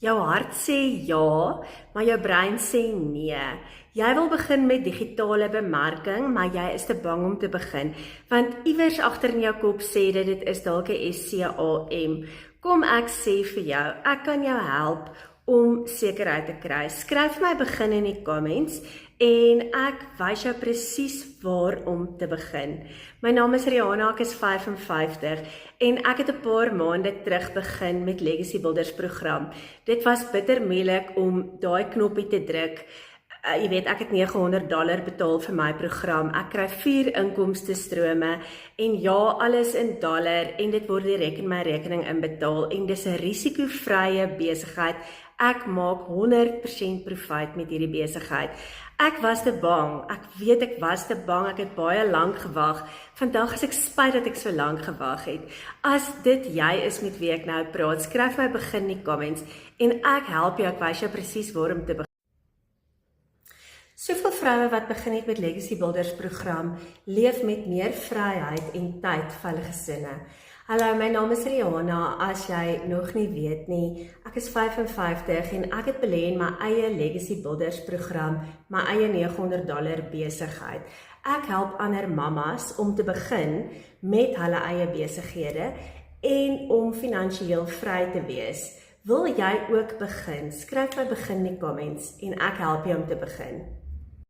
Jou hart sê ja, maar jou brein sê nee. Jy wil begin met digitale bemarking, maar jy is te bang om te begin, want iewers agter in jou kop sê dit is dalk 'n SCAM. Kom ek sê vir jou, ek kan jou help om sekerheid te kry. Skryf my begin in die comments en ek wys jou presies waar om te begin. My naam is Rihanna, ek is 55 en ek het 'n paar maande terug begin met Legacy Builders program. Dit was bitter moeilik om daai knoppie te druk. Jy weet, ek het $900 betaal vir my program. Ek kry 4 inkomste strome en ja, alles in dollar en dit word direk in my rekening inbetaal en dis 'n risikovrye besigheid. Ek maak 100% profit met hierdie besigheid. Ek was te bang. Ek weet ek was te bang. Ek het baie lank gewag. Vandag is ek spyt dat ek so lank gewag het. As dit jy is met wie ek nou praat, skryf my begin in die comments en ek help jou, ek wys jou presies waar om te begin. Soveel vroue wat begin het met Legacy Builders program, leef met meer vryheid en tyd vir hulle gesinne. Hallo, my naam is Rihanna, as jy nog nie weet nie, ek is 55 en ek het belê in my eie Legacy Builders program, my eie $900 besigheid. Ek help ander mamas om te begin met hulle eie besighede en om finansiëel vry te wees. Wil jy ook begin? Skryf my begin in die comments en ek help jou om te begin.